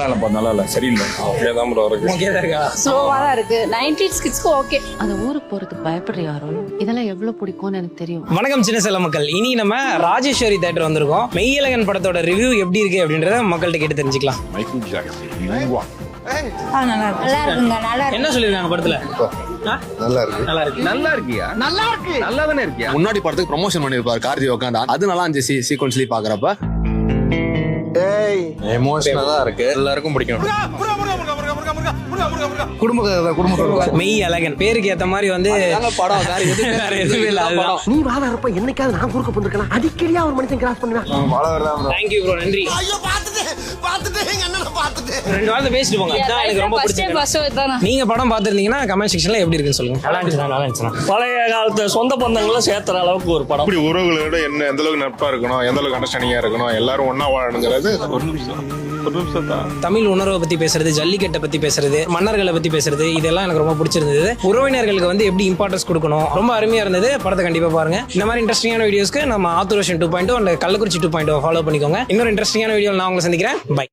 நல்லா இல்ல சரியில்லை. ஓகேதான் ப்ரோ இருக்கு. ஓகேதான் இருக்கா? ஸ்லோவா தான் இருக்கு. 90s கிட்ஸ்க்கு okay. அந்த ஊருக்கு போறதுக்கு பயப்படுறியாரோ? இதெல்லாம் எவ்வளவு பிடிக்கும்னு எனக்கு தெரியும். வணக்கம் சின்ன சேல மக்கள். இனி நம்ம ராஜேஸ்வரி தியேட்டர் வந்திருக்கோம். மெய்யழகன் படத்தோட ரிவ்யூ எப்படி இருக்கு அப்படின்றத மக்கள்கிட்ட கேட்டு தெரிஞ்சுக்கலாம். மைக்கேல் ஜாக்சன் நல்லா இருக்குங்க. நல்லா என்ன சொல்லிருக்காங்க படத்துல? நல்லா இருக்கு. நல்லா இருக்கு. நல்லா இருக்கியா? நல்லா இருக்கு. நல்லா தானே இருக்கியா? முன்னாடி படத்துக்கு ப்ரமோஷன் பண்ணிருப்பாரு கார்த்தி உட்காந்து, அது நல்லா இருந்துச்சு. சீக்வன்ஸ்லி பாக்குறப்ப எமோஷனலா இருக்கு. எல்லாருக்கும் பிடிக்கும். குடும்ப மெய் அழகன் பேருக்கு ஏத்த மாதிரி வந்து படம் வேற எதுவுமே இல்ல. அதுதான். நீ வாழறப்ப என்னைக்காவது நான் குறுக்க போந்துருக்கேன். அடிக்கடியா ஒரு மனுஷன் கிராஸ் பண்ணுவேன். Thank you bro. நன்றி. ரெண்டு வாரத்தை பேசிட்டு போங்க. அதான் எனக்கு ரொம்ப பிடிச்சது. நீங்க படம் பாத்துருந்தீங்கன்னா கமெண்ட் செக்ஷன்ல எப்படி இருக்குன்னு சொல்லுங்க. நல்லா இருந்துச்சு. பழைய காலத்து சொந்த பந்தங்களை சேர்த்துற அளவுக்கு ஒரு படம். அப்படி உறவுகளோட என்ன எந்த அளவுக்கு நட்பா இருக்கணும், எந்த அளவுக்கு அண்டர்ஸ்டாண்டிங்கா இருக்கணும், எல்லாரும் ஒன்னா வாழணுங்கிறது ஒரு நிமிஷம் தான். தமிழ் உணர்வை பத்தி பேசுறது, ஜல்லிக்கட்டை பத்தி பேசுறது, மன்னர்களை பத்தி பேசுறது, இதெல்லாம் எனக்கு ரொம்ப பிடிச்சிருந்தது. உறவினர்களுக்கு வந்து எப்படி இம்பார்ட்டன்ஸ் கொடுக்கணும், ரொம்ப அருமையா இருந்தது. படத்தை கண்டிப்பா பாருங்க. இந்த மாதிரி இன்ட்ரெஸ்டிங்கான வீடியோஸ்க்கு நம்ம ஆத்தூர் 2.0 அண்ட் கள்ளக்குறிச்சி 2.0 ஃபாலோ பண்ணிக்கோங்க. இன்னொரு இன்ட்ரெஸ்டிங்கான வீடியோ நான் உங்களை சந்திக்கிறேன். பை.